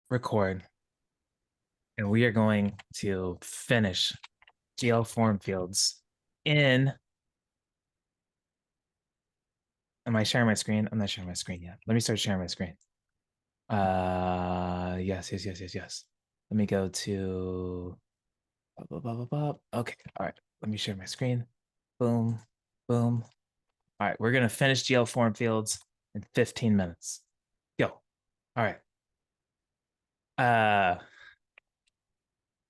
record, and we are going to finish GL form fields in. Am I sharing my screen? I'm not sharing my screen yet. Let me start sharing my screen. Yes. Let me go to okay. All right. Let me share my screen. Boom, boom. All right. We're gonna finish GL form fields in 15 minutes. Go. All right.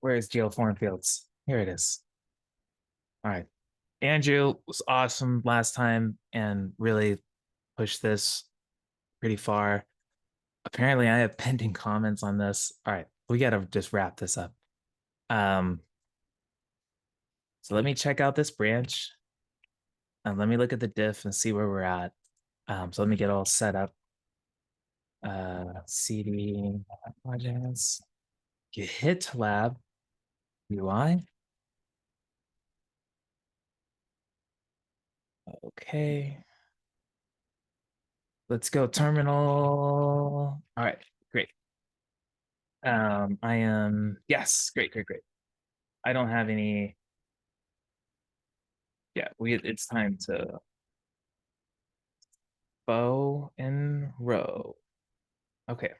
Where is GL form fields? Here it is. All right. Andrew was awesome last time and really pushed this pretty far. Apparently, I have pending comments on this. All right, we got to just wrap this up. So let me check out this branch and let me look at the diff and see where we're at. So let me get all set up. CD projects, GitLab UI. Okay. Let's go terminal. All right, great. I am, yes, great. I don't have any. Yeah, it's time to bow and row. Okay.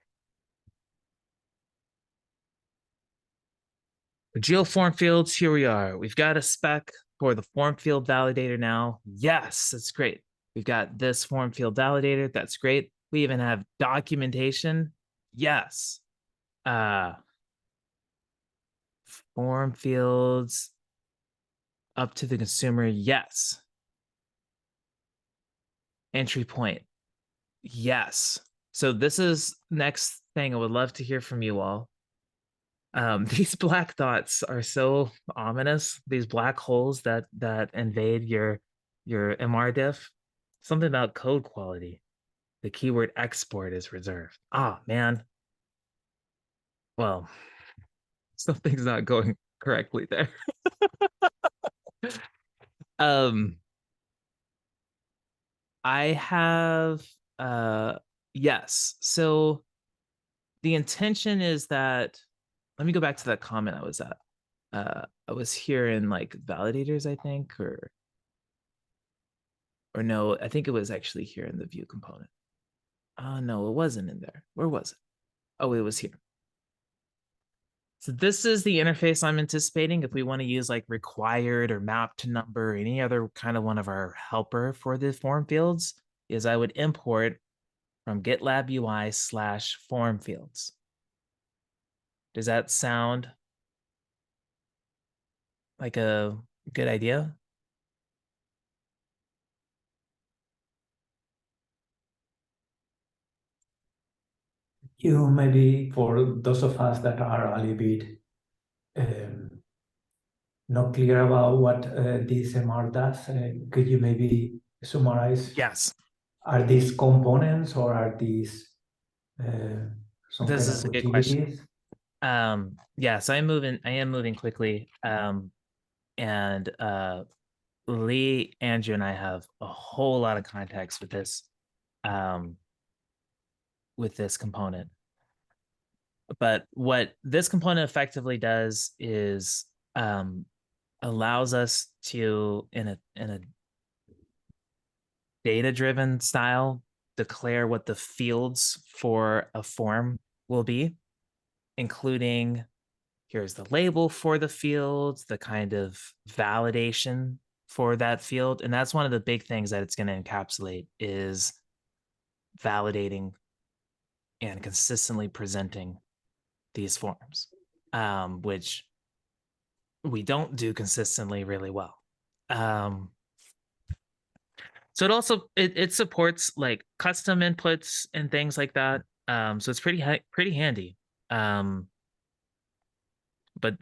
The GL form fields, here we are. We've got a spec for the form field validator now. Yes, that's great. We've got this form field validator. That's great. We even have documentation. Yes. Form fields up to the consumer. Yes. Entry point. Yes. So this is next thing I would love to hear from you all. These black dots are so ominous. These black holes that invade your MR diff. Something about code quality. The keyword export is reserved. Ah, man. Well, something's not going correctly there. I have yes. So the intention is that, let me go back to that comment I was at. I was here in like validators, I think, or no, I think it was actually here in the view component. No, it wasn't in there. Where was it? Oh, it was here. So this is the interface I'm anticipating if we want to use like required or map to number or any other kind of one of our helper for the form fields, is I would import from GitLab UI / form fields. Does that sound like a good idea? You maybe, for those of us that are a little bit not clear about what this MR does, could you maybe summarize? Yes. Are these components or are these some This kind is of a good question. utilities? Yes, I am moving quickly. And Lee, Andrew, and I have a whole lot of context with this component. But what this component effectively does is allows us to, in a data-driven style, declare what the fields for a form will be, including here's the label for the field, the kind of validation for that field. And that's one of the big things that it's going to encapsulate is validating and consistently presenting these forms, which we don't do consistently really well. So it also it supports like custom inputs and things like that. So it's pretty handy. But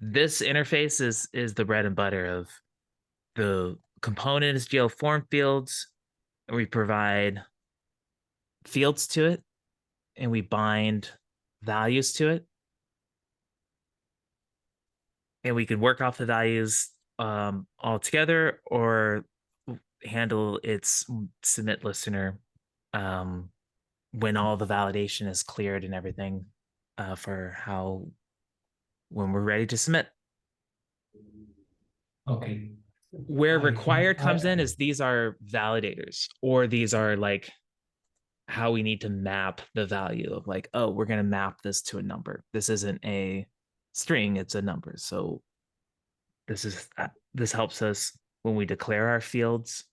this interface is the bread and butter of the component is GL form fields, and we provide fields to it, and we bind values to it, and we can work off the values all together or handle its submit listener when all the validation is cleared and everything. for how when we're ready to submit. Okay. Where required comes in I- is these are validators, or these are like how we need to map the value of like, oh, we're going to map this to a number. This isn't a string, it's a number. So this helps us when we declare our fields.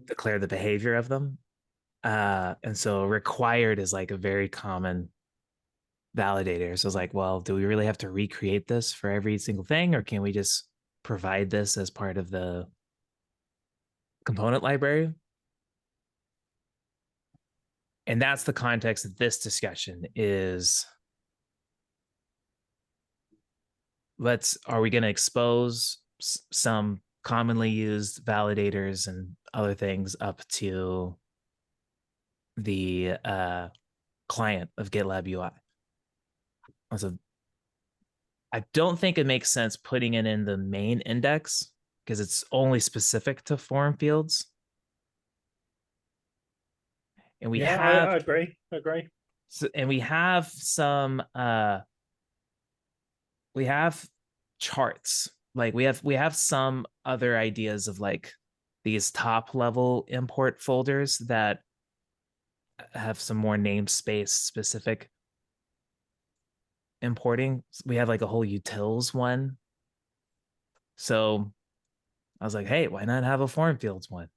Declare the behavior of them. And so required is like a very common validator. So it's like, well, do we really have to recreate this for every single thing, or can we just provide this as part of the component library? And that's the context of this discussion is are we going to expose some commonly used validators and other things up to the client of GitLab UI? So I don't think it makes sense putting it in the main index because it's only specific to form fields. And we have I agree. and we have some we have charts. Like we have some other ideas of like these top level import folders that have some more namespace specific importing. We have like a whole utils one. So I was like, hey, why not have a form fields one?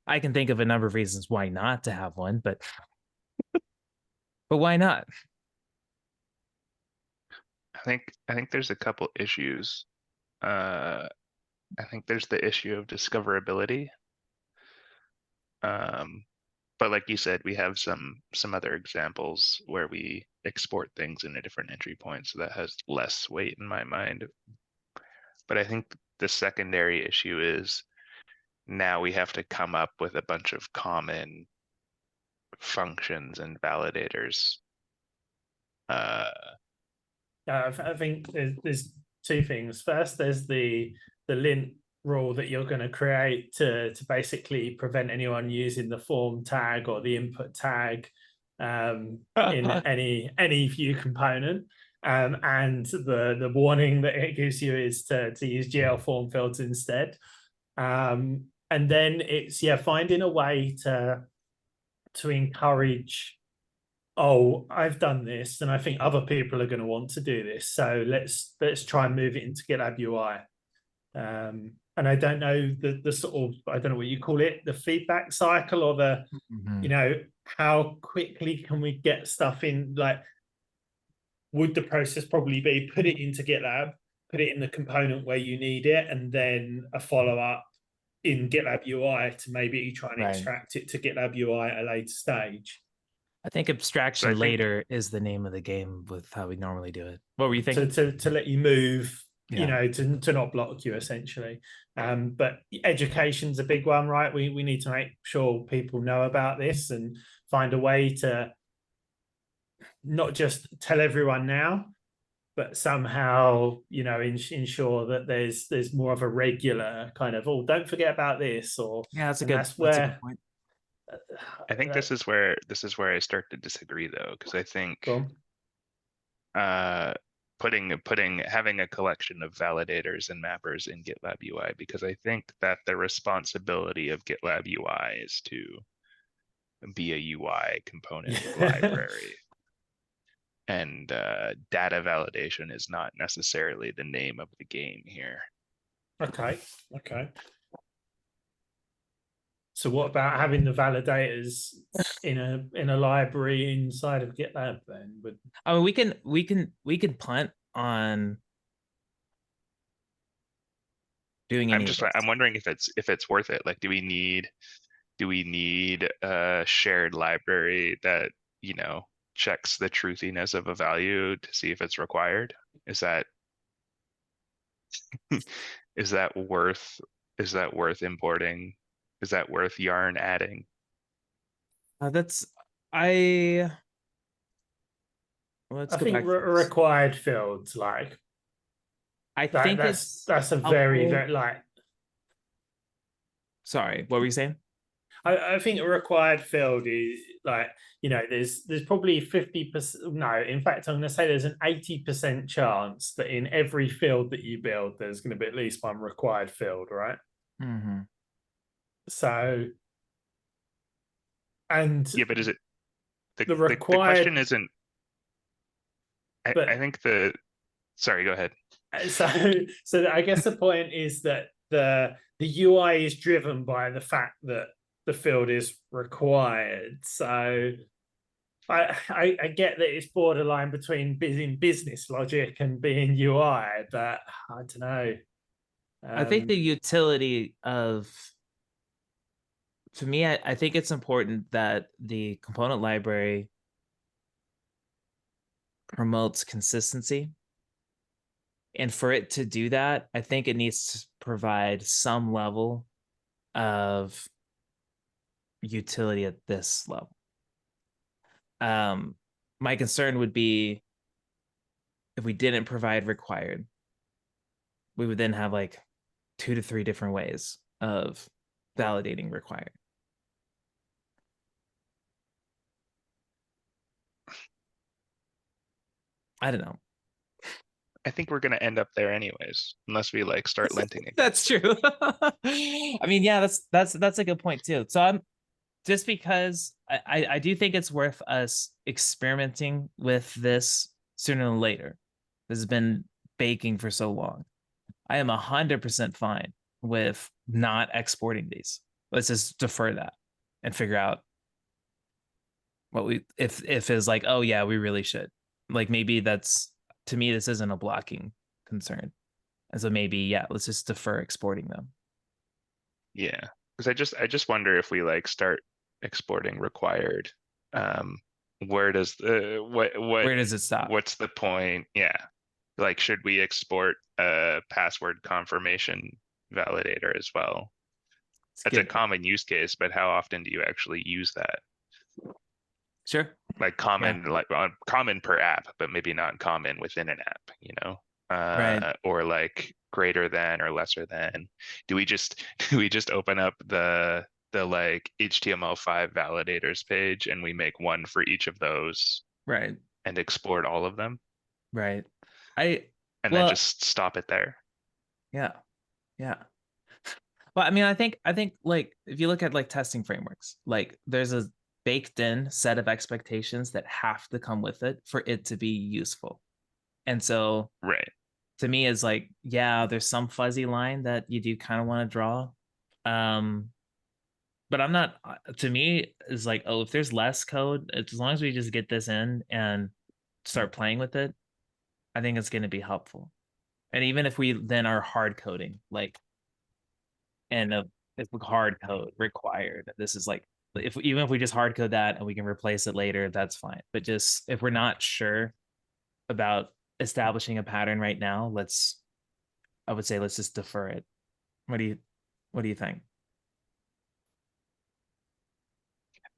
I can think of a number of reasons why not to have one, but why not? I think there's a couple issues. I think there's the issue of discoverability. But like you said, we have some other examples where we export things in a different entry point, so that has less weight in my mind. But I think the secondary issue is now we have to come up with a bunch of common functions and validators. I think there's two things. First, there's the lint rule that you're going to create to basically prevent anyone using the form tag or the input tag in any view component. And the warning that it gives you is to use GL form fields instead. And then it's finding a way to encourage, oh, I've done this and I think other people are going to want to do this, so let's try and move it into GitLab UI. And I don't know the sort of, I don't know what you call it, the feedback cycle or the you know, how quickly can we get stuff in? Like, would the process probably be put it into GitLab, put it in the component where you need it, and then a follow-up in GitLab UI to maybe try and extract it to GitLab UI at a later stage? I think abstraction later is the name of the game with how we normally do it. What were you thinking? To let you move, you know, to not block you essentially. But education's a big one, right? We need to make sure people know about this and find a way to not just tell everyone now, but somehow, you know, ensure that there's more of a regular kind of, oh, don't forget about this, or that's a good point. I think this is where I start to disagree though, because I think having a collection of validators and mappers in GitLab UI, because I think that the responsibility of GitLab UI is to be a UI component library. And data validation is not necessarily the name of the game here. Okay. So what about having the validators in a library inside of GitLab then? I mean, we can punt on doing any. I'm wondering if it's worth it. Like, do we need a shared library that, you know, checks the truthiness of a value to see if it's required? Is that worth importing? Is that worth yarn adding? Let's go think back. Required fields, like I think that's a very like. Sorry, what were you saying? I think a required field is like, you know, there's probably 50%. No, in fact, I'm going to say there's an 80% chance that in every field that you build, there's going to be at least one required field, right? Mm-hmm. So, and Yeah, but is it the the the required, question isn't? but I think sorry, go ahead. so I guess the point is that the UI is driven by the fact that the field is required. So I get that it's borderline between being business logic and being UI, but I don't know. I think the utility of, to me, I think it's important that the component library promotes consistency. And for it to do that, I think it needs to provide some level of utility at this level. My concern would be if we didn't provide required, we would then have like 2 to 3 different ways of validating required. I don't know. I think we're gonna end up there anyways, unless we like start linting again. That's true. I mean, yeah, that's a good point too. So I'm just because I do think it's worth us experimenting with this sooner than later. This has been baking for so long. I am 100% fine with not exporting these. Let's just defer that and figure out what we if it's like, oh yeah, we really should. Like maybe that's, to me, this isn't a blocking concern. And so maybe, yeah, let's just defer exporting them. Yeah, because I just wonder if we like start exporting required, where does the Where does it stop? what's the point? Yeah, like should we export a password confirmation validator as well? That's a common use case, but how often do you actually use that? Sure. Like common, like common per app, but maybe not common within an app, you know? Right. Or like greater than or lesser than. Do we just open up the like HTML5 validators page and we make one for each of those Right. and export all of them Right. and then just stop it there? Yeah. Yeah. Well, I mean, I think like if you look at like testing frameworks, like there's a baked in set of expectations that have to come with it for it to be useful. And so Right. to me is like, yeah, there's some fuzzy line that you do kind of want to draw. But I'm not, to me is like, oh, if there's less code, as long as we just get this in and start playing with it, I think it's going to be helpful. And even if we then are hard coding, like, and if hard code required, this is like, if even if we just hard code that and we can replace it later, that's fine. But just if we're not sure about establishing a pattern right now, I would say let's just defer it. What do you think?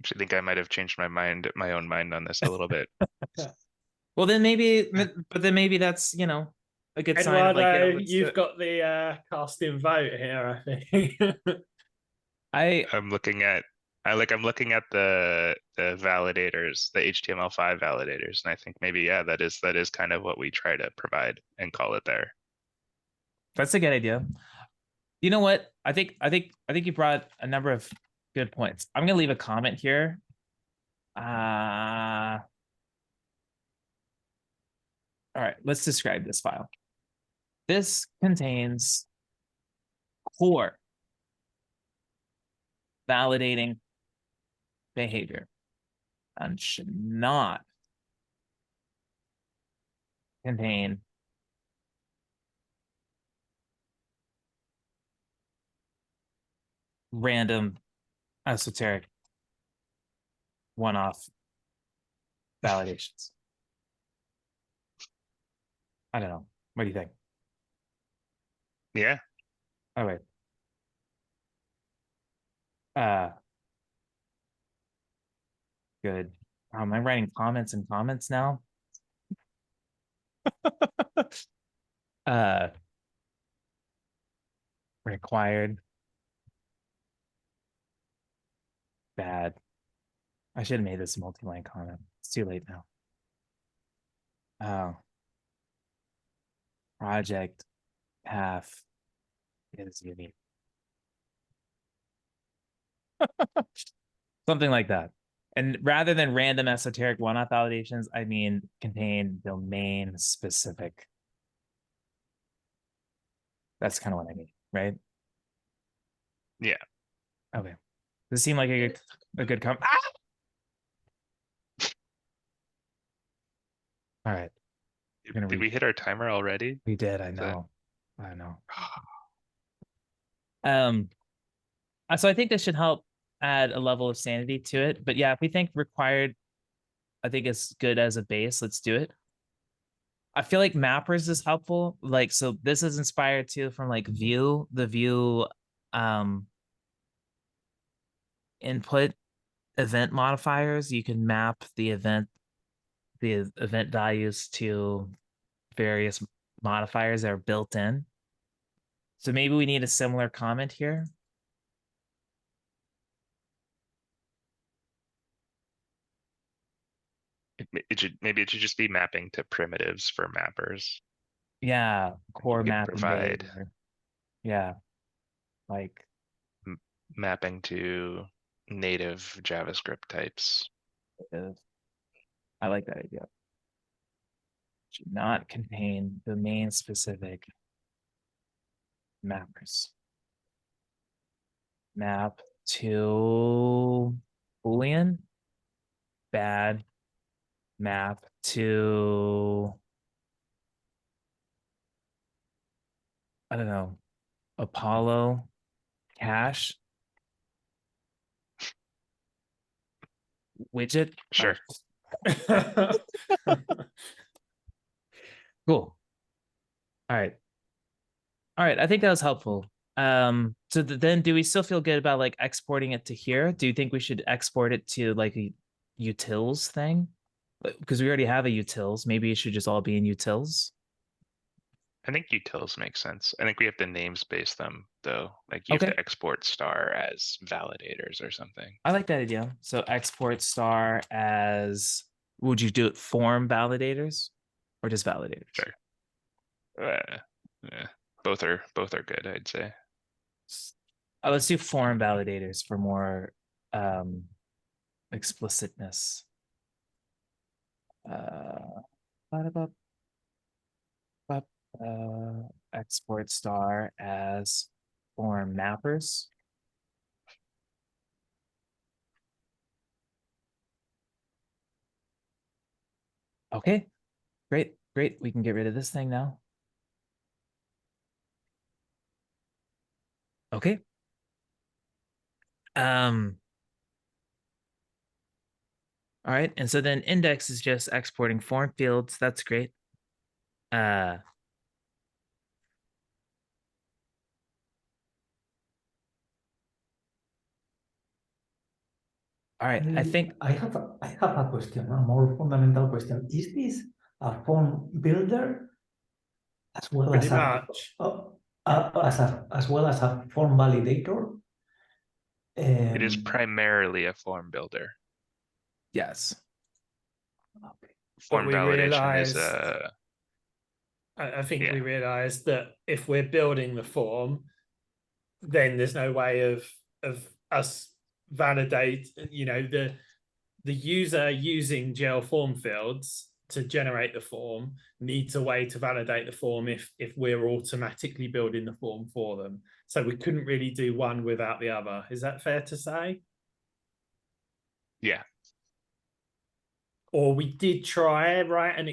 Actually, I think I might have changed my own mind on this a little bit. Well, then maybe, but then maybe that's, a good sign of like, Eduardo, you've got the casting vote here, I think. I'm looking at the validators, the HTML5 validators, and I think maybe, yeah, that is kind of what we try to provide and call it there. That's a good idea. You know what? I think you brought a number of good points. I'm gonna leave a comment here. All right, let's describe this file. This contains core validating behavior and should not contain random esoteric one-off validations. I don't know. What do you think? Yeah. All right. Good. Am I writing comments and comments now? Required bad. I should have made this a multi-line comment. It's too late now. Oh. Project path is unique. Something like that. And rather than random esoteric one-off validations, I mean contain domain specific. That's kind of what I mean, right? Yeah. Okay. Does it seem like a good comment? All right. Did we hit our timer already? We did, I Is know. I know. So I think this should help add a level of sanity to it. But yeah, if we think required, I think it's good as a base. Let's do it. I feel like mappers is helpful. Like, so this is inspired too from like Vue, the Vue input event modifiers. You can map the event values to various modifiers that are built in. So maybe we need a similar comment here. Maybe it should just be mapping to primitives for mappers. Yeah, core You could map provide enabler. Yeah, like mapping to native JavaScript types. I like that idea. Should not contain domain specific mappers. Map to Boolean. Bad. Map to, I don't know, Apollo cache widget. Sure. Cool. All right. I think that was helpful. So then do we still feel good about like exporting it to here? Do you think we should export it to like a utils thing? Because we already have a utils. Maybe it should just all be in utils. I think utils make sense. I think we have to namespace them though. Like you have to export star as validators or something. I like that idea. So export star as, would you do it form validators or just validators? Sure. Yeah. Both are good, I'd say. Let's do form validators for more explicitness. Export star as form mappers. Okay, great. We can get rid of this thing now. Okay. All right, and so then index is just exporting form fields. That's great. All right, I think I have a question, a more fundamental question. Is this a form builder as well Pretty as much. as well as a form validator? It is primarily a form builder. yes. Okay. Form we validation is realized, I think yeah. we realized that if we're building the form, then there's no way of us validate, you know, the user using gel form fields to generate the form needs a way to validate the form if we're automatically building the form for them. So we couldn't really do one without the other. Is that fair to say? Yeah. Or we did try, right, and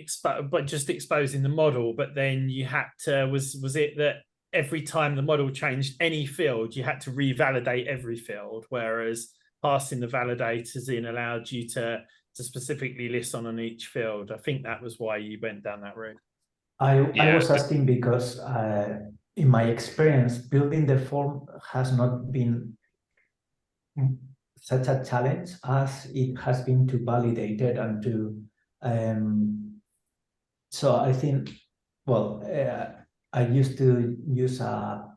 but just exposing the model, but then you had to, was it that every time the model changed any field, you had to revalidate every field, whereas passing the validators in allowed you to specifically listen on each field. I think that was why you went down that route. I was asking because in my experience, building the form has not been such a challenge as it has been to validate it and to so I think, well, I used to use a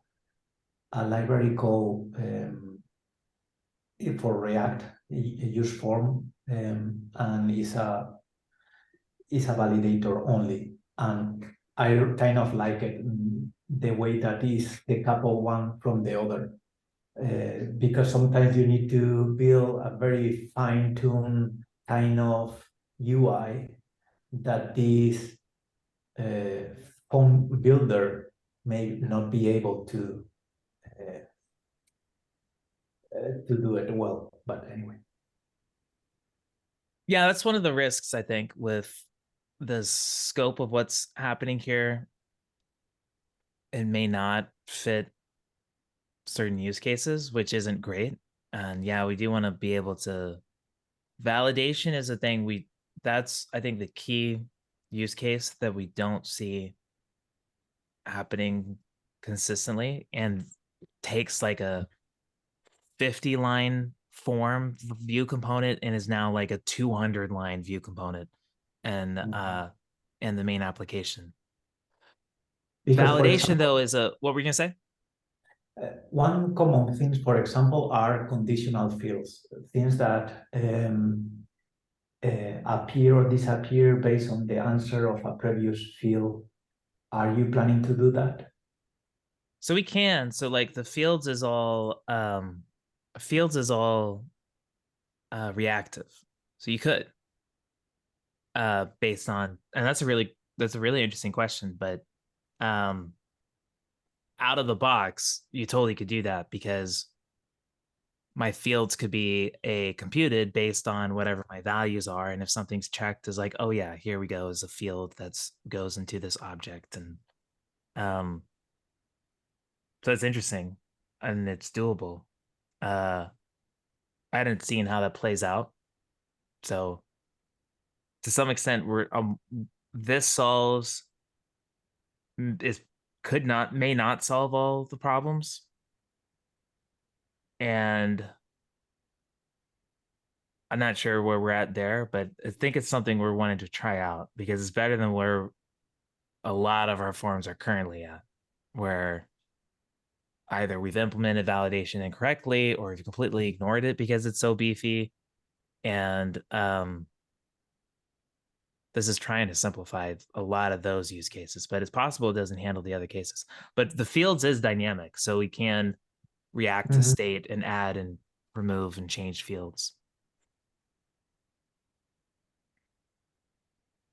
library called for React, use form, and is a validator only. And I kind of like it, the way that is decoupled one from the other. Because sometimes you need to build a very fine-tuned kind of UI that this form builder may not be able to do it well. But anyway. Yeah, that's one of the risks, I think, with the scope of what's happening here. It may not fit certain use cases, which isn't great. And yeah, we do want to be able to, validation is a thing that's, I think, the key use case that we don't see happening consistently, and takes like a 50 line form view component and is now like a 200 line view component and in the main application. Because, for Validation example, though is what were you gonna say? one common things, for example, are conditional fields, things that appear or disappear based on the answer of a previous field. Are you planning to do that? So we can. So like the fields is all reactive. So you could based on, and that's a really interesting question, but out of the box, you totally could do that, because my fields could be computed based on whatever my values are. And if something's checked as like, oh yeah, here we go, is a field that's goes into this object. And so it's interesting and it's doable. I hadn't seen how that plays out. So to some extent, this solves may not solve all the problems. And I'm not sure where we're at there, but I think it's something we're wanting to try out, because it's better than where a lot of our forms are currently at, where either we've implemented validation incorrectly or we've completely ignored it because it's so beefy. And this is trying to simplify a lot of those use cases, but it's possible it doesn't handle the other cases. But the fields is dynamic, so we can react to state and add and remove and change fields.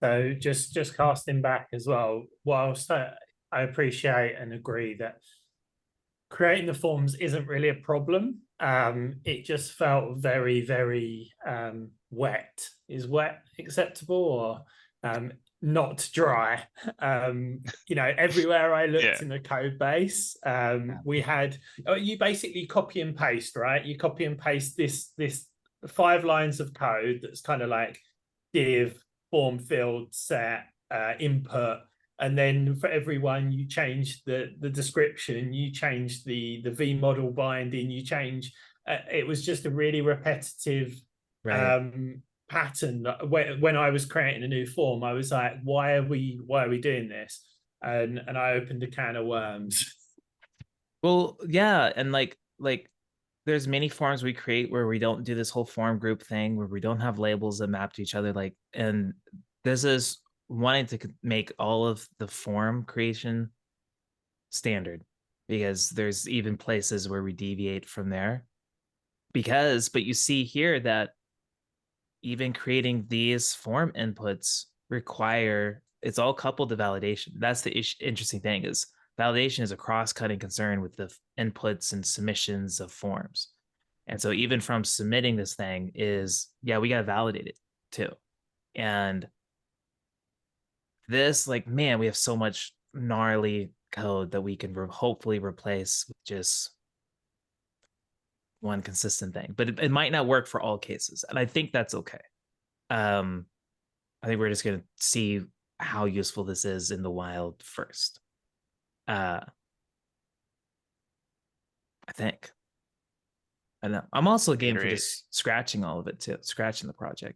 So just casting back as well, whilst I appreciate and agree that creating the forms isn't really a problem, it just felt very, very wet. Is wet acceptable, or not dry? You know, everywhere I looked in the code base, we had, you basically copy and paste, right? You copy and paste this 5 lines of code that's kind of like div, form, field, set, input, and then for everyone you change the description, you change the v model binding, you change. It was just a really repetitive pattern. When I was creating a new form, I was like, why are we doing this? And I opened a can of worms. Well, yeah, and like there's many forms we create where we don't do this whole form group thing, where we don't have labels that map to each other. Like, and this is wanting to make all of the form creation standard, because there's even places where we deviate from there. But you see here that even creating these form inputs it's all coupled to validation. That's the interesting thing, is validation is a cross-cutting concern with the inputs and submissions of forms. And so even from submitting this thing we got to validate it too. And this, like, man, we have so much gnarly code that we can hopefully replace with just one consistent thing. But it might not work for all cases. And I think that's okay. I think we're just going to see how useful this is in the wild first. I think. I know. I'm also game for just scratching all of it too, scratching the project.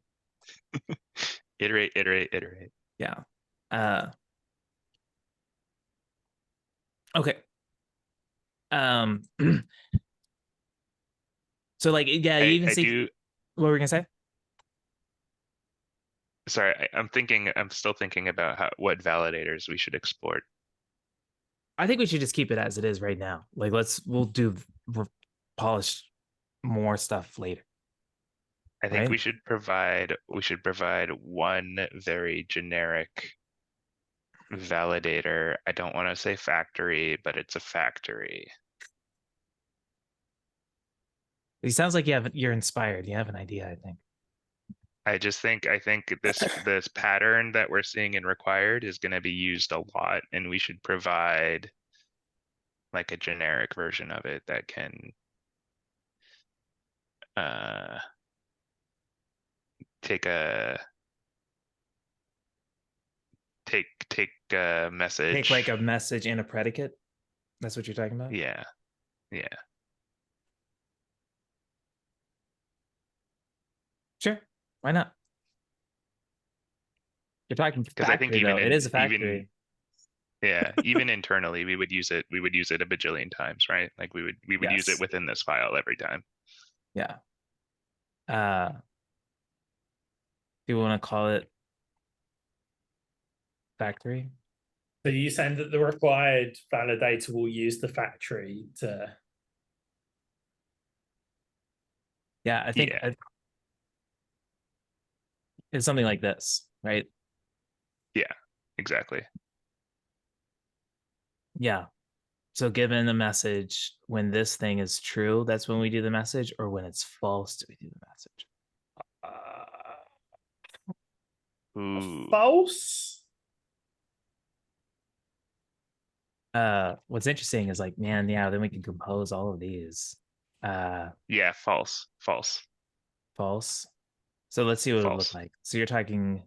Iterate. Yeah. Okay. So So like, yeah, you even I see do. what were we gonna say? Sorry, I'm still thinking about what validators we should export. I think we should just keep it as it is right now. Like, we'll polish more stuff later. I think Right? we should provide one very generic validator. I don't want to say factory, but it's a factory. It sounds like you're inspired. You have an idea, I think. I think this pattern that we're seeing in required is going to be used a lot, and we should provide like a generic version of it that can take a message. Take like a message and a predicate. That's what you're talking about? Yeah. Yeah. Sure. Why not? You're talking Because I think factory, though. even It is a even factory. yeah, even internally we would use it a bajillion times, right? Like we would use Yes. it within this file every time. Yeah. Do you want to call it factory? So you saying that the required validator will use the factory to? Yeah, I think Yeah. it's something like this, right? Yeah, exactly. Yeah. So given the message, when this thing is true, that's when we do the message, or when it's false, do we do the message? Ooh. False. What's interesting is like, man, yeah, then we can compose all of these. Yeah, false. False. So let's see what it would look False. like. So you're talking,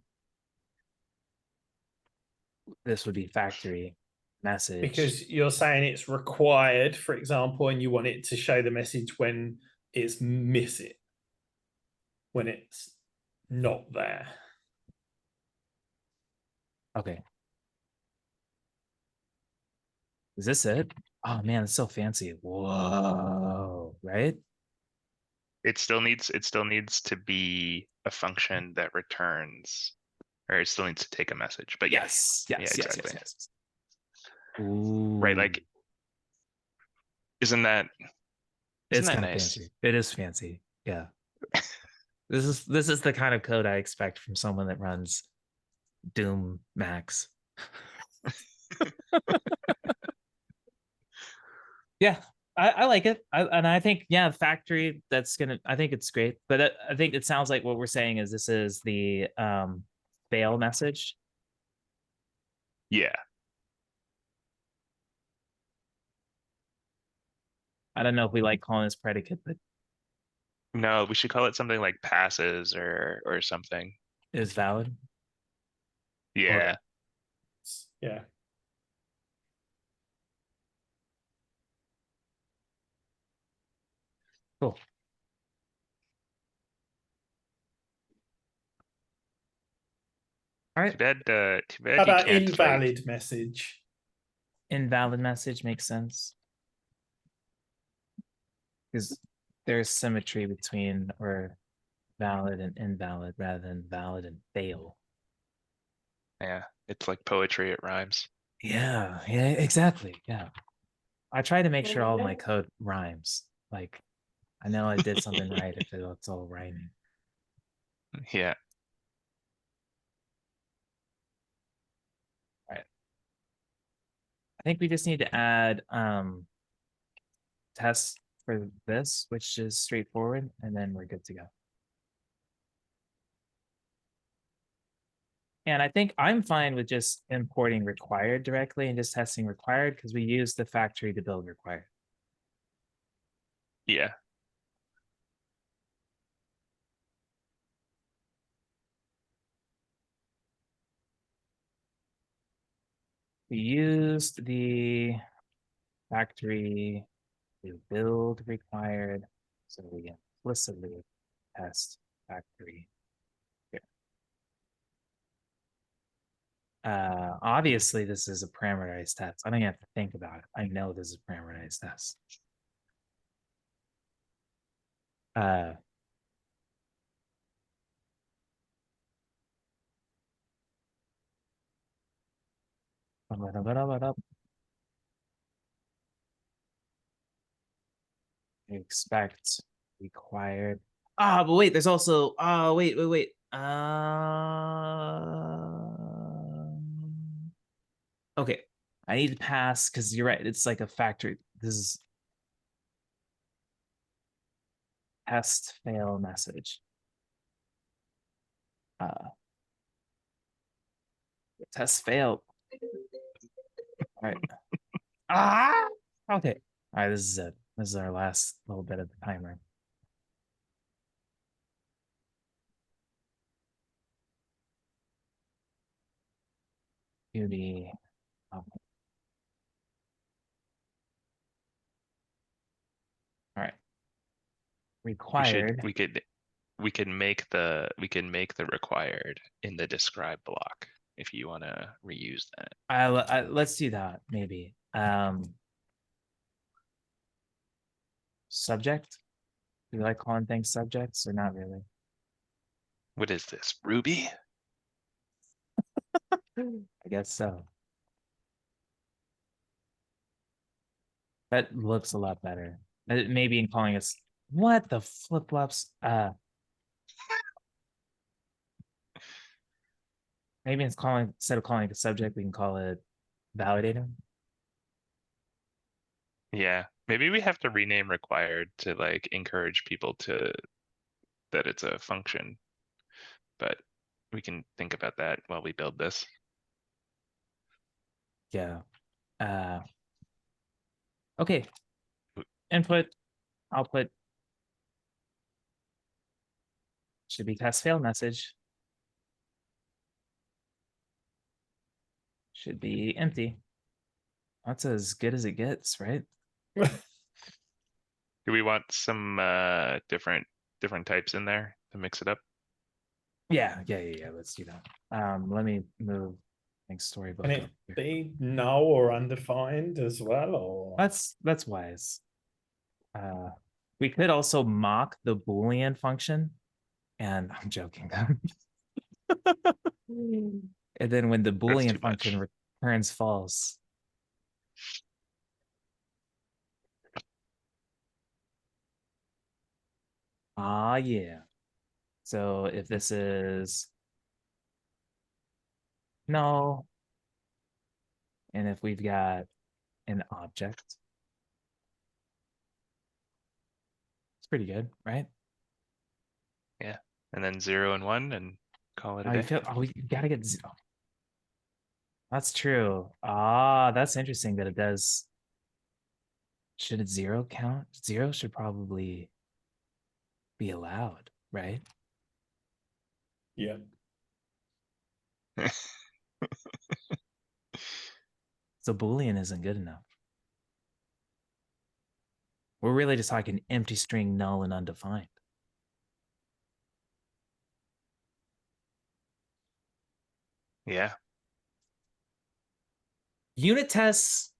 this would be factory message. Because you're saying it's required, for example, and you want it to show the message when it's missing, when it's not there. Okay. Is this it? Oh man, it's so fancy. Whoa, right? It still needs to be a function that returns, or it still needs to take a message. But Yes. yeah, exactly. Yes. Ooh. Right, like isn't that It's kind of nice? fancy. It is fancy. Yeah. This is the kind of code I expect from someone that runs Doom Max. Yeah, I like it. And I think, yeah, factory, I think it's great. But I think it sounds like what we're saying is this is the fail message. Yeah. I don't know if we like calling this predicate, but No, we should call it something like passes or something. it is valid. Yeah. Yeah. Cool. All right. Too bad How you about can't invalid message? Invalid message makes sense. Because there's symmetry between or valid and invalid rather than valid and fail. Yeah, it's like poetry, it rhymes. Yeah, exactly. Yeah. I try to make sure all my code rhymes. Like, I know I did something right if it's all rhyming. Yeah. All right. I think we just need to add tests for this, which is straightforward, and then we're good to go. And I think I'm fine with just importing required directly and just testing required because we use the factory to build required. Yeah. We used the factory to build required, so we implicitly test factory here. Obviously, this is a parameterized test. I don't even have to think about it. I know this is a parameterized test. Expect required. Ah, but wait, there's also. Oh, wait. Okay, I need to pass because you're right. It's like a factory. This is test fail message. Test failed. All right. Okay. All right. This is it. This is our last little bit of the timer. Beauty. All right. Required. We could make the required in the describe block if you want to reuse that. Let's do that maybe. Subject. Do you like calling things subjects or not really? What is this, Ruby? I guess so. That looks a lot better. Maybe in calling us what the flip flops. Maybe it's calling instead of calling it a subject, we can call it validator. Yeah, maybe we have to rename required to like encourage people to that it's a function, but we can think about that while we build this. Yeah. Okay. Input, output should be test fail message. Should be empty. That's as good as it gets, right? Do we want some different types in there to mix it up? Yeah. Let's do that. Let me move storybook. Can it be null or undefined as well? Or That's wise. We could also mock the Boolean function, and I'm joking. And then when the Boolean function returns false, yeah. So if this is no, and if we've got an object, it's pretty good, right? Yeah, and then 0 and 1 and call it a day. We gotta get 0. That's true. That's interesting that it does. Should it 0 count? 0 should probably be allowed, right? yeah. So Boolean isn't good enough. We're really just talking empty string, null, and undefined. Yeah. Unit tests,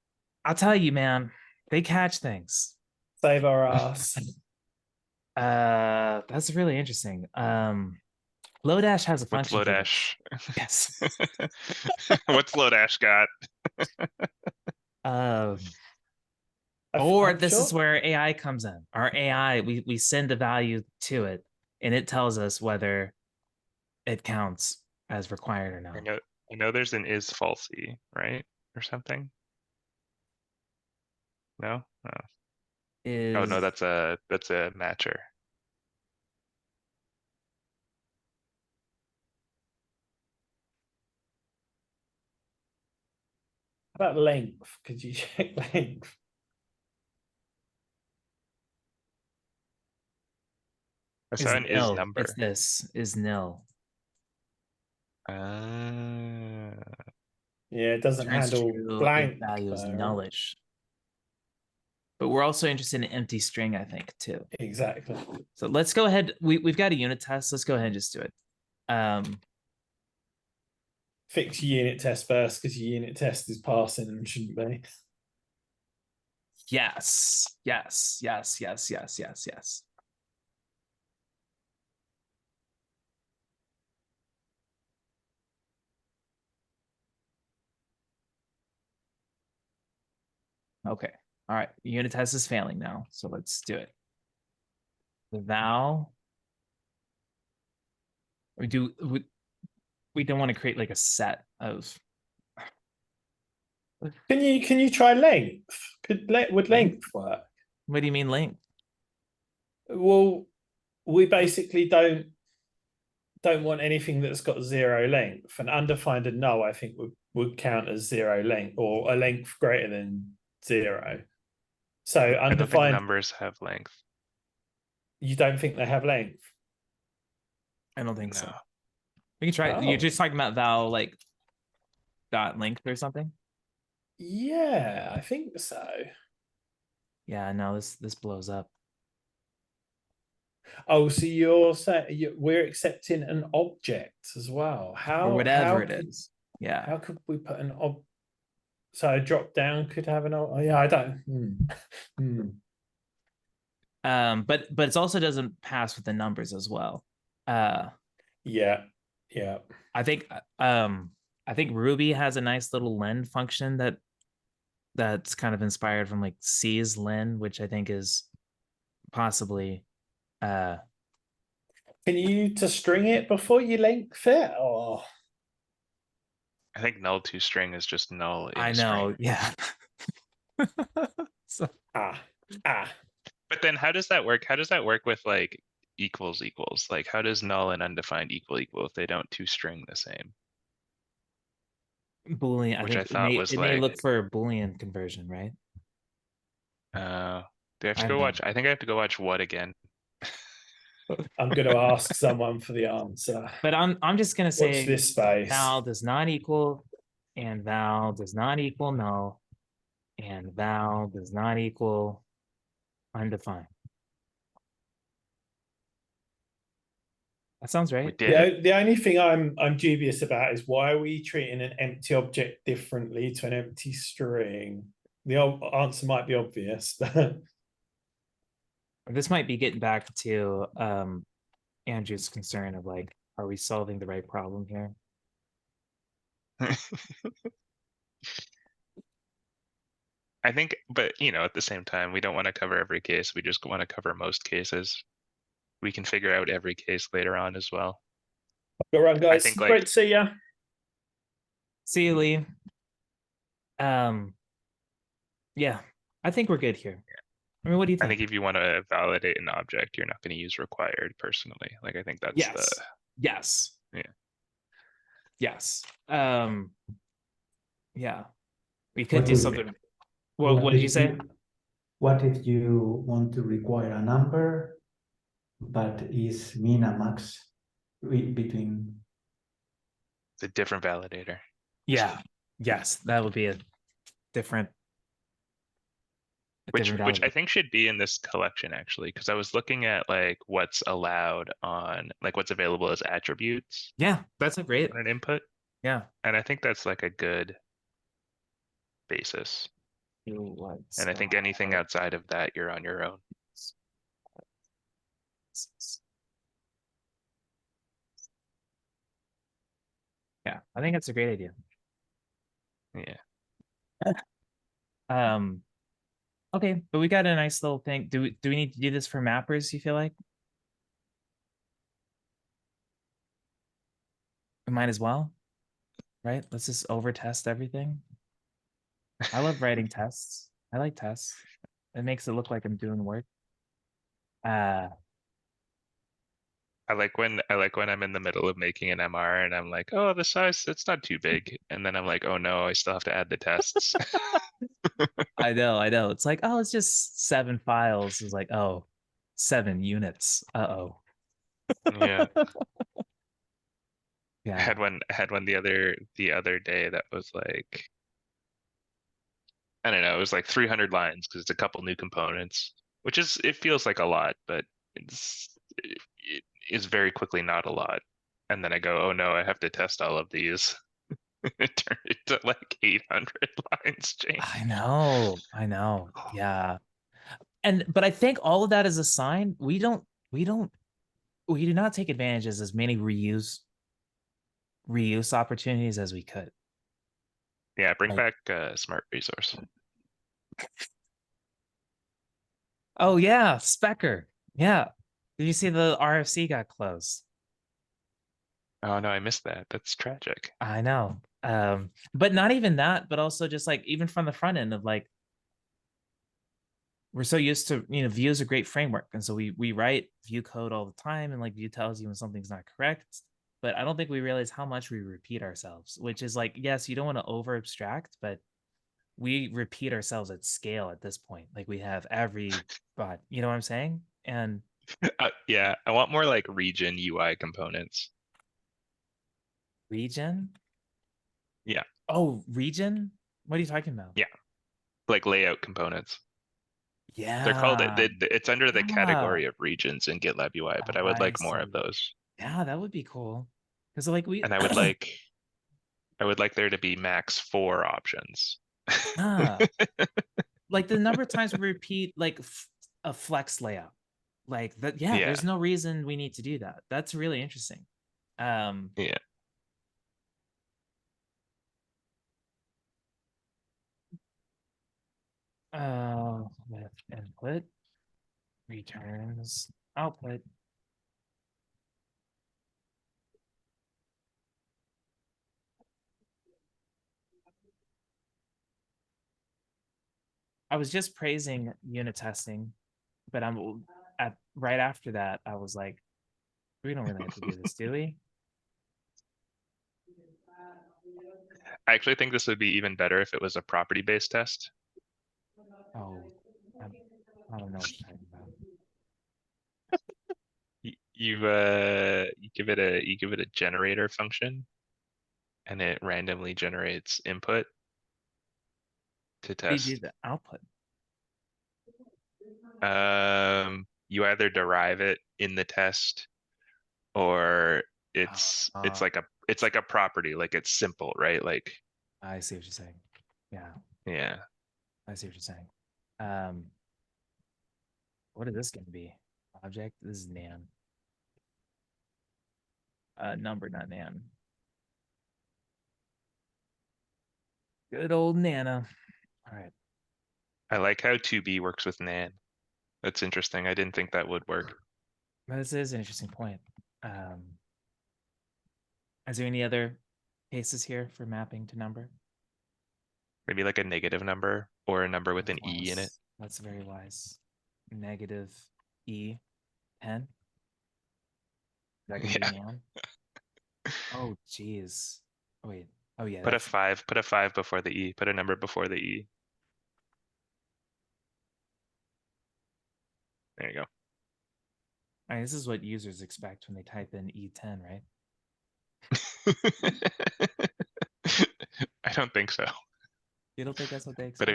I'll tell you, man, they catch things. Save our ass. That's really interesting. Lodash has a What's function. Lodash? Yes. What's Lodash got? Or this is where AI comes in. Our AI, we send a value to it, and it tells us whether it counts as required or not. I know there's an is falsy, right? Or something. No? Oh. Oh no, that's a matcher. How about length? Could you check length? I saw an is number. It's this is nil. Yeah, it doesn't handle blank. Value is nullish. But we're also interested in empty string, I think, too. Exactly. So let's go ahead. We've got a unit test. Let's go ahead and just do it. Fix your unit test first because your unit test is passing and shouldn't be. Yes. Okay. All right. Unit test is failing now. So let's do it. The val. We don't want to create like a set of. Can you try length? Would length work? What do you mean length? Well, we basically don't want anything that's got 0 length, and undefined and null I think would count as 0 length or a length greater than 0. So I don't think undefined, numbers have length. you don't think they have length? I don't think so. No. We can try. Oh. You're just talking about val like dot length or something. Yeah, I think so. Yeah. No. This blows up. Oh, so you're saying we're accepting an object as well? How Or whatever it could- is. Yeah. How could we put an so a drop down could have an yeah, I don't. But it also doesn't pass with the numbers as well. Yeah. I think Ruby has a nice little len function that's kind of inspired from like C's len, which I think is possibly Can you to string it before you length it? Or I think null to string is just null. In I a know, string. yeah. So But then how does that work? How does that work with like equals? Like how does null and undefined equal if they don't to string the same? Boolean, I Which think I thought was it may like- look for a Boolean conversion, right? Do I have to I go know. watch? I think I have to go watch what again? I'm gonna ask someone for the answer. But I'm just gonna Watch say this space. val does not equal, and val does not equal null, and val does not equal undefined. That sounds We right. did. The only thing I'm dubious about is why are we treating an empty object differently to an empty string? The answer might be obvious, but This might be getting back to Andrew's concern of like, are we solving the right problem here? I think, but at the same time, we don't want to cover every case. We just want to cover most cases. We can figure out every case later on as well. go run, guys. think, like- Great to see ya. See you, Lee. Yeah, I think we're good here. I mean, what do you I think? think if you want to validate an object, you're not going to use required personally. Like I think that's Yes. the Yes. Yeah. Yes. Yeah. We could do if- something. What did you if say? What if you want to require a number, but is min and max between? the different validator. Yeah. Yes, that would be a different. Which I think should be in this collection actually, because I was looking at like what's allowed on like what's available as attributes Yeah, that's a great. on an input. Yeah. And I think that's like a good basis. And I think anything outside of that, you're on your own. Yeah, I think that's a great idea. Yeah. Okay, but we got a nice little thing. Do we need to do this for mappers, you feel like? We might as well, right? Let's just over test everything. I love writing tests. I like tests. It makes it look like I'm doing work. I like when I'm in the middle of making an MR and I'm like, oh, the size, it's not too big. And then I'm like, oh no, I still have to add the tests. I know. It's like, oh, it's just 7 files. It's like, oh, 7 units. Uh-oh. Yeah. Yeah. I had one the other day that was like, I don't know, it was like 300 lines because it's a couple new components, which it feels like a lot, but it is very quickly not a lot. And then I go, oh no, I have to test all of these. It turned into like 800 lines change. I know. Yeah. But I think all of that is a sign we do not take advantage of as many reuse opportunities as we could. Yeah, bring back smart resource. Oh yeah, Specker. Yeah. Did you see the RFC got closed? Oh no, I missed that. That's tragic. I know. But not even that, but also just like even from the front end of like we're so used to, Vue is a great framework. And so we write Vue code all the time, and like Vue tells you when something's not correct. But I don't think we realize how much we repeat ourselves, which is like, yes, you don't want to over abstract, but we repeat ourselves at scale at this point. Like we have every bot, you know what I'm saying? And Yeah, I want more like region UI components. region. Yeah, Oh, region? What are you talking about? yeah, like layout components. They're called Yeah. it's under the Yeah. category of regions in GitLab UI, but I would I like more of see. those. Yeah, that would be cool. Because like we And I would like there to be max 4 options. ah, like the number of times we repeat like a flex layout. Like that, yeah, Yeah, there's no reason we need to do that. That's really interesting. yeah. With input returns output. I was just praising unit testing, but I'm at right after that, I was like, we don't really have to do this, do we? I actually think this would be even better if it was a property-based test. Oh, I don't know what you're talking about. You give it a generator function, and it randomly generates input to How do you do test. the output? You either derive it in the test, or it's Uh, like a property, like it's simple, right? Like, I see what you're saying. Yeah, yeah. I see what you're saying. Um, what is this going to be? Object. This is nan. Number, not nan. Good old Nana. All right. I like how 2B works with nan. That's interesting. I didn't think that would work. This is an interesting point. Is there any other cases here for mapping to number? Maybe like a negative number or a number with an That's E in it. wise. That's very wise. Negative E 10. That can be Yeah. nan. Oh, geez. Oh, wait. Oh, yeah. Put a That's 5 before the E. Put a number before the E. There you go. I mean, this is what users expect when they type in E10, right? I don't think so. You don't think that's what they But expect?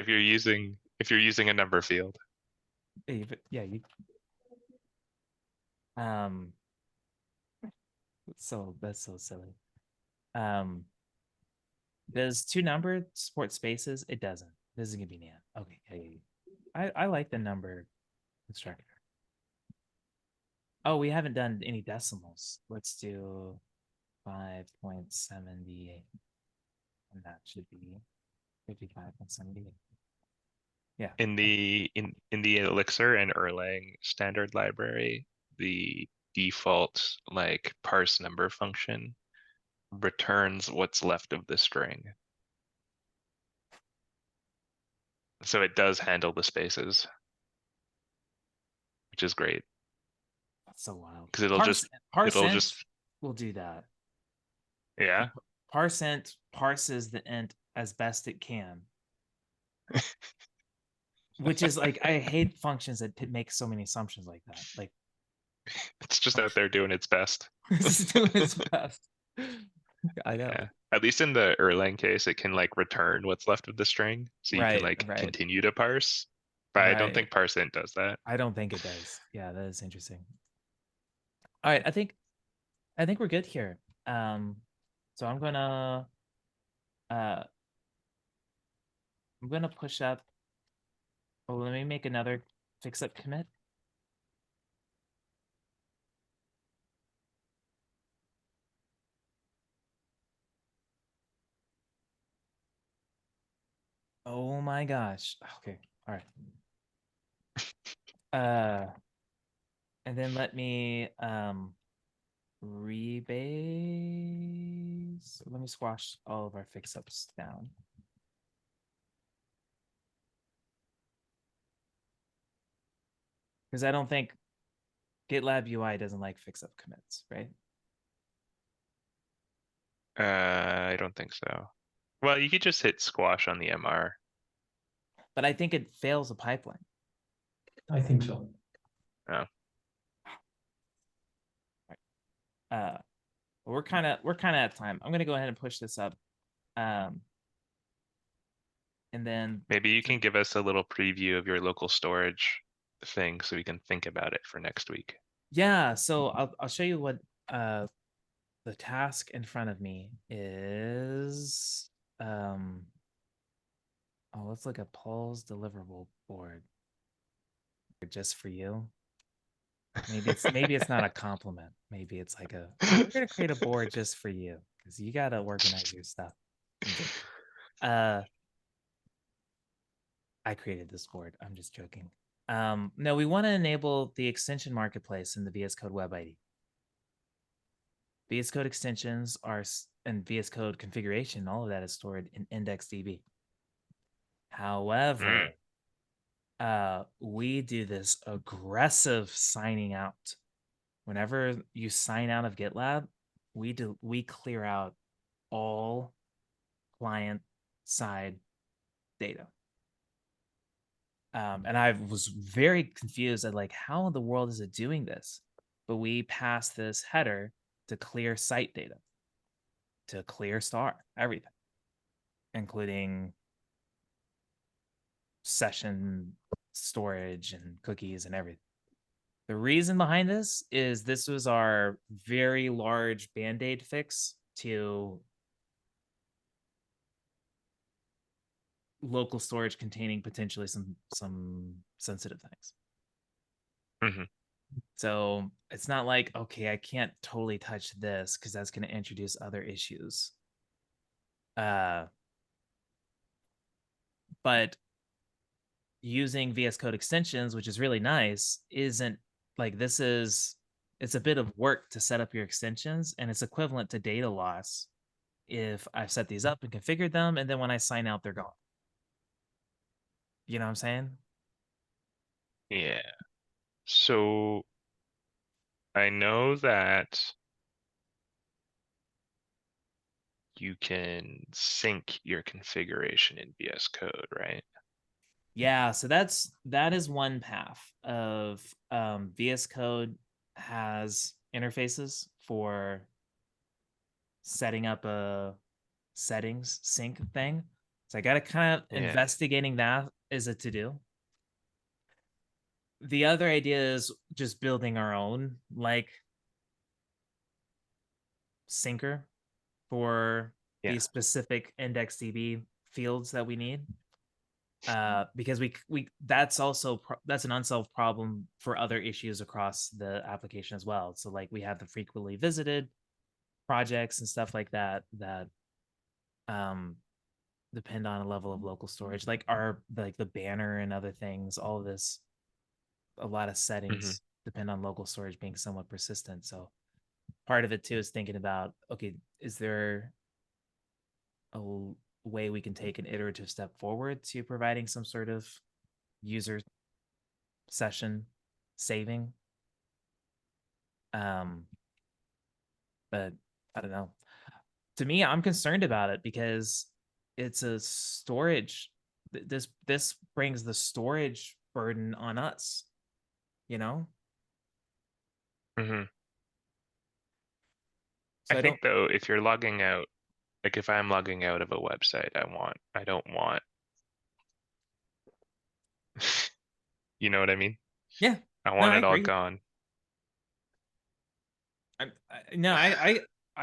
if you're using a number field, Yeah, you um so that's so silly. Um does two number support spaces? It doesn't. This is gonna be nan. Okay, I like the number constructor. Oh, we haven't done any decimals. Let's do 5.78. And that should be 55.78. Yeah. in the Elixir and Erlang standard library, the default like parse number function returns what's left of the string. So it does handle the spaces, which is great That's so wild. because it'll just Parsent will do that. yeah. Parsent parses the int as best it can. Which is like, I hate functions that make so many assumptions like that. Like It's just out there doing its best. it's doing its best. I know. Yeah. At least in the Erlang case, it can like return what's left of the string. So you can Right, like right, continue to parse. But I don't right. think parseInt does that. I don't think it does. Yeah, that is interesting. All right, I think we're good here. So I'm gonna push up. Oh, let me make another fix up commit. Oh my gosh. Okay. All right. And then let me rebase. Let me squash all of our fix-ups down. Because I don't think GitLab UI doesn't like fix-up commits, right? I don't think so. Well, you could just hit squash on the MR. But I think it fails a pipeline. I think so. We're kind of out of time. I'm gonna go ahead and push this up. And then Maybe you can give us a little preview of your local storage thing so we can think about it for next week. yeah, so I'll show you what the task in front of me is. Oh, let's look at Paul's deliverable board. Just for you. Maybe it's not a compliment. Maybe it's like a we're gonna create a board just for you because you gotta organize your stuff. I created this board. I'm just joking. No, we want to enable the extension marketplace in the VS Code Web IDE. VS Code extensions are and VS Code configuration. All of that is stored in IndexedDB. However, we do this aggressive signing out. Whenever you sign out of GitLab, we clear out all client side data. And I was very confused at like, how in the world is it doing this? But we pass this header to clear site data, to clear star, everything, including session storage and cookies and everything. The reason behind this is this was our very large Band-Aid fix to local storage containing potentially some sensitive things. Mhm. So it's not like, okay, I can't totally touch this because that's going to introduce other issues. But using VS Code extensions, which is really nice, isn't like it's a bit of work to set up your extensions, and it's equivalent to data loss if I've set these up and configured them, and then when I sign out, they're gone. You know what I'm saying? Yeah. So I know that you can sync your configuration in VS Code, right? Yeah, so that is one path of VS Code has interfaces for setting up a settings sync thing. So I got to kind of Yeah. investigating that as a to do. The other idea is just building our own like syncer for Yeah. these specific IndexedDB fields that we need. Because we that's also that's an unsolved problem for other issues across the application as well. So like we have the frequently visited projects and stuff like that depend on a level of local storage, like the banner and other things. All of this, a lot of settings depend on local storage being somewhat persistent. So part of it too is thinking about, okay, is there a way we can take an iterative step forward to providing some sort of user session saving? But I don't know. To me, I'm concerned about it because it's a storage. This brings the storage burden on us, you know? Mm-hmm. So I think though, if you're logging out, like if I'm logging out of a website, I don't want, you know what I mean? yeah, I no, want I it all agree. gone. I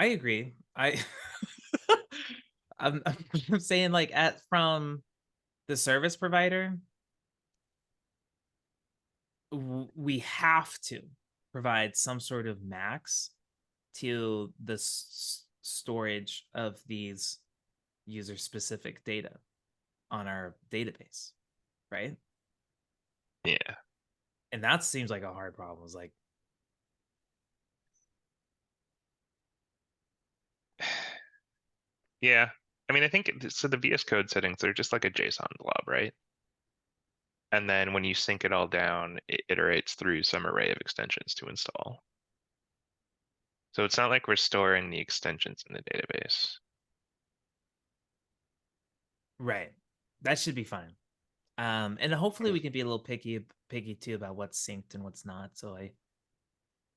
agree. I'm saying like from the service provider, we have to provide some sort of max to the storage of these user specific data on our database, right? Yeah. And that seems like a hard problem. It's like, Yeah. I mean, I think so. The VS Code settings, they're just like a JSON blob, right? And then when you sync it all down, it iterates through some array of extensions to install. So it's not like we're storing the extensions in the database. right. That should be fine. And hopefully we can be a little picky too about what's synced and what's not. So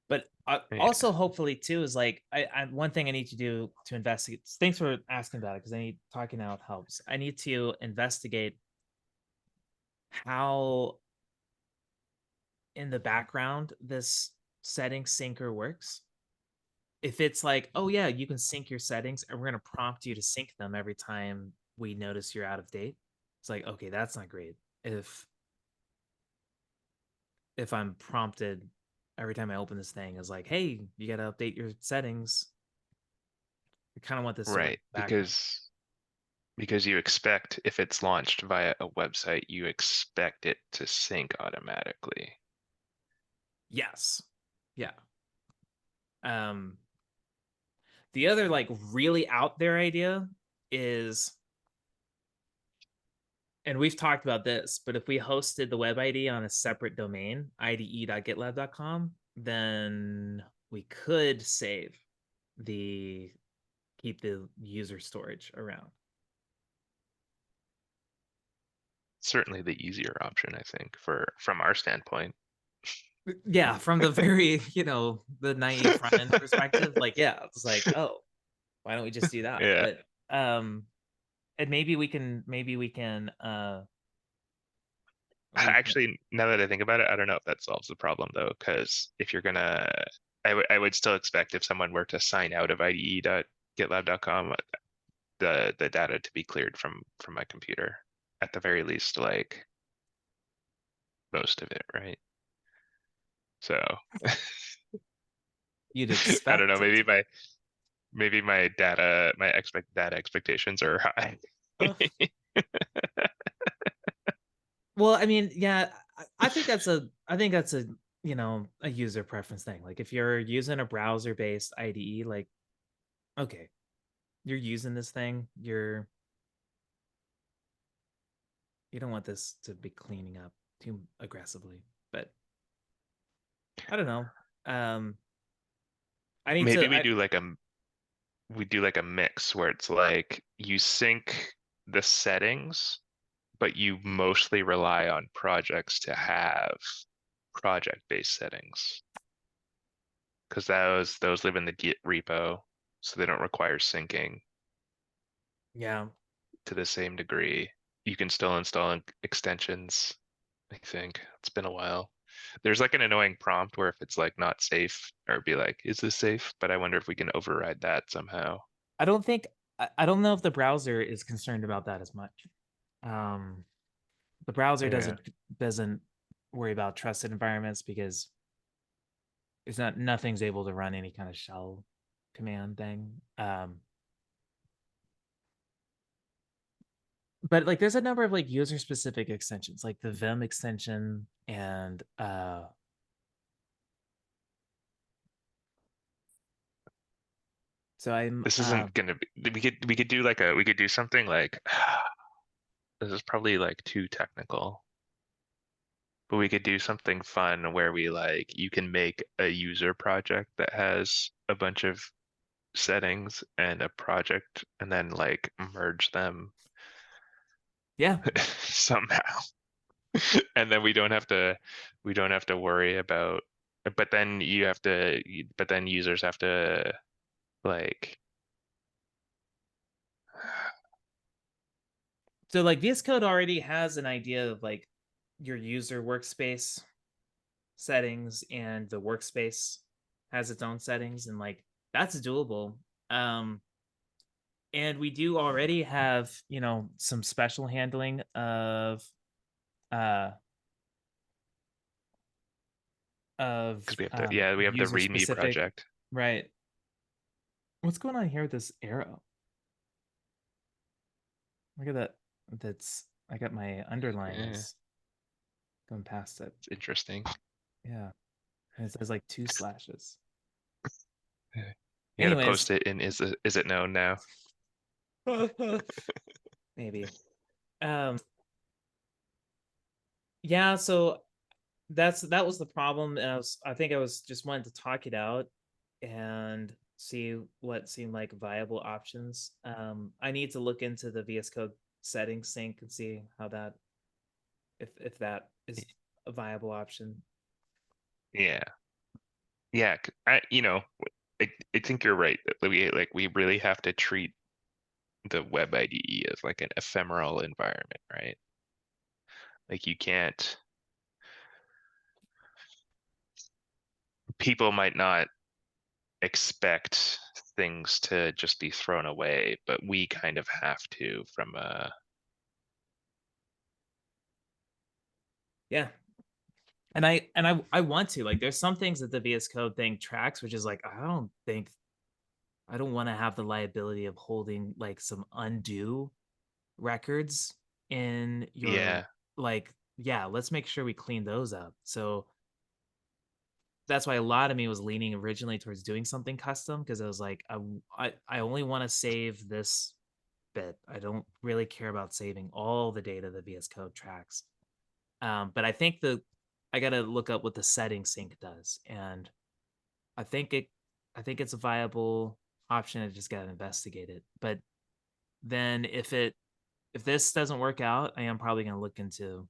but Yeah. also hopefully too is like one thing I need to do to investigate. Thanks for asking about it, because I need talking out helps. I need to investigate how in the background this setting syncer works. If it's like, oh yeah, you can sync your settings and we're going to prompt you to sync them every time we notice you're out of date. It's like, okay, that's not great. If I'm prompted every time I open this thing is like, hey, you got to update your settings. I kind of want this sort of Right. background. Because you expect, if it's launched via a website, you expect it to sync automatically. Yes. Yeah. The other like really out there idea is, and we've talked about this, but if we hosted the web ID on a separate domain, ide.gitlab.com, then we could keep the user storage around. Certainly the easier option, I think, from our standpoint. Yeah, from the very, the naive front end perspective, like, yeah, it's like, oh, why don't we just do that? Yeah. But and maybe we can Actually, now that I think about it, I don't know if that solves the problem though, because if you're gonna, I would still expect if someone were to sign out of IDE.GitLab.com, the data to be cleared from my computer, at the very least, like most of it, right? So you'd expect I don't know, it. maybe my data expectations are high. Well, I mean, yeah, I think that's a a user preference thing. Like if you're using a browser-based IDE, like, okay, you're using this thing, you don't want this to be cleaning up too aggressively. But I don't know. I need Maybe to we do like a mix where it's like you sync the settings, but you mostly rely on projects to have project-based settings. Because those live in the Git repo, so they don't require syncing yeah. to the same degree. You can still install extensions, I think. It's been a while. There's like an annoying prompt where if it's like not safe, or be like, is this safe? But I wonder if we can override that somehow. I don't know if the browser is concerned about that as much. The browser Yeah. doesn't worry about trusted environments because nothing's able to run any kind of shell command thing. But like there's a number of like user specific extensions, like the Vim extension and so I'm This isn't gonna be, we could do something like, this is probably like too technical, but we could do something fun where we like, you can make a user project that has a bunch of settings and a project, and then like merge them yeah. somehow. And then we don't have to worry about, but then users have to like, So like VS Code already has an idea of like your user workspace settings, and the workspace has its own settings, and like that's doable. And we do already have, some special handling of because we have the user README specific, project. right? What's going on here with this arrow? Look at that. I got my underline Yeah. is Going past it. It's interesting. Yeah. And it says like 2 slashes. You gotta Anyways. post it in is it known now? Maybe. Yeah, so that was the problem, and I think I was just wanting to talk it out and see what seemed like viable options. I need to look into the VS Code settings sync and see how that if that is a viable option. Yeah. Yeah, I think you're right that we really have to treat the Web IDE as like an ephemeral environment, right? Like you can't. People might not expect things to just be thrown away, but we kind of have to from a. Yeah. And I want to, like, there's some things that the VS Code thing tracks, which is like, I don't want to have the liability of holding like some undue records in your Yeah. like, yeah, let's make sure we clean those up. So that's why a lot of me was leaning originally towards doing something custom, because I was like, I only want to save this bit. I don't really care about saving all the data that VS Code tracks. But I think I gotta look up what the setting sync does, and I think it's a viable option. I just gotta investigate it. But then if this doesn't work out, I am probably gonna look into,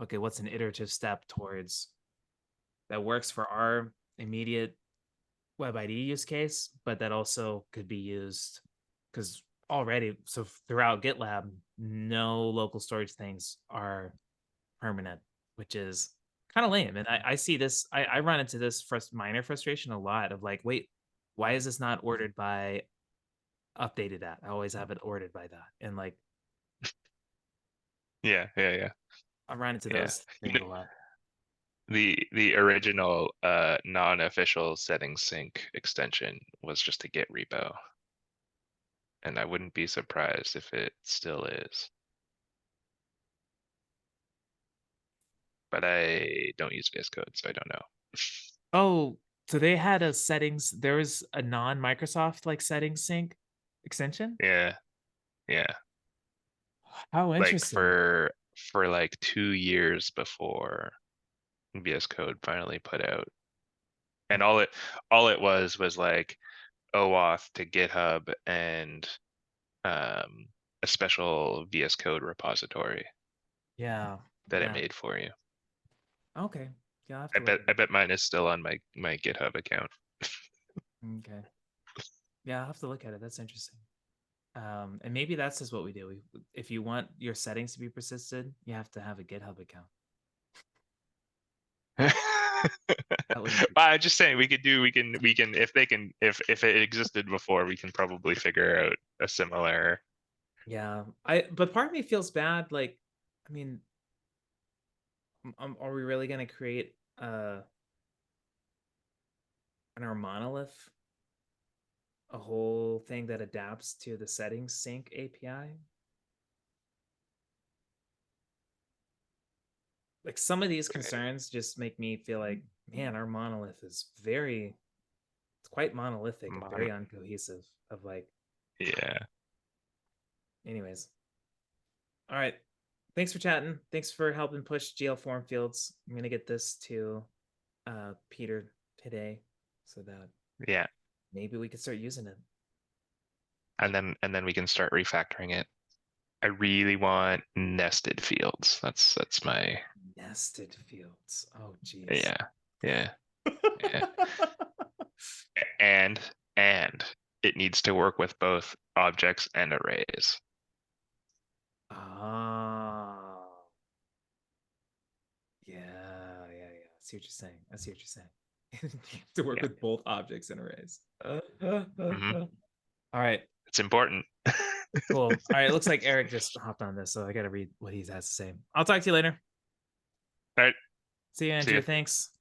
okay, what's an iterative step towards that works for our immediate Web IDE use case, but that also could be used because already, so throughout GitLab, no local storage things are permanent, which is kind of lame. And I see this, I run into this minor frustration a lot of like, wait, why is this not ordered by updated at? I always have it ordered by that. And like, Yeah. I run into Yeah. those things a lot. The original non-official settings sync extension was just a Git repo. And I wouldn't be surprised if it still is. But I don't use VS Code, so I don't know. Oh, so they had a settings, there was a non-Microsoft like settings sync extension? Yeah. How Like interesting. for like 2 years before VS Code finally put out. And all it was like OAuth to GitHub and a special VS Code repository Yeah. that it Yeah. made for you. Okay. Yeah, I have I to look bet at it. mine is still on my GitHub account. Okay. Yeah, I'll have to look at it. That's interesting. And maybe that's just what we do. If you want your settings to be persisted, you have to have a GitHub account. But I'm just saying we can if it existed before, we can probably figure out a similar. Yeah, but part of me feels bad. Like, I mean, are we really going to create an our monolith, a whole thing that adapts to the settings sync API? Like, some of these concerns just make me feel like, man, our monolith is it's quite monolithic and very uncohesive. Of like, Yeah. anyways. All right. Thanks for chatting. Thanks for helping push GL form fields. I'm gonna get this to Peter today so that Yeah. maybe we could start using it. And then we can start refactoring it. I really want nested fields. That's my. Nested fields. Oh geez. Yeah. And it needs to work with both objects and arrays. Oh. Yeah. I see what you're saying. To work Yeah. with both objects and arrays. Mhm. All right. It's important. Cool. All right. It looks like Eric just hopped on this, so I got to read what he has to say. I'll talk to you later. All right. See you, See Andrew. ya. Thanks.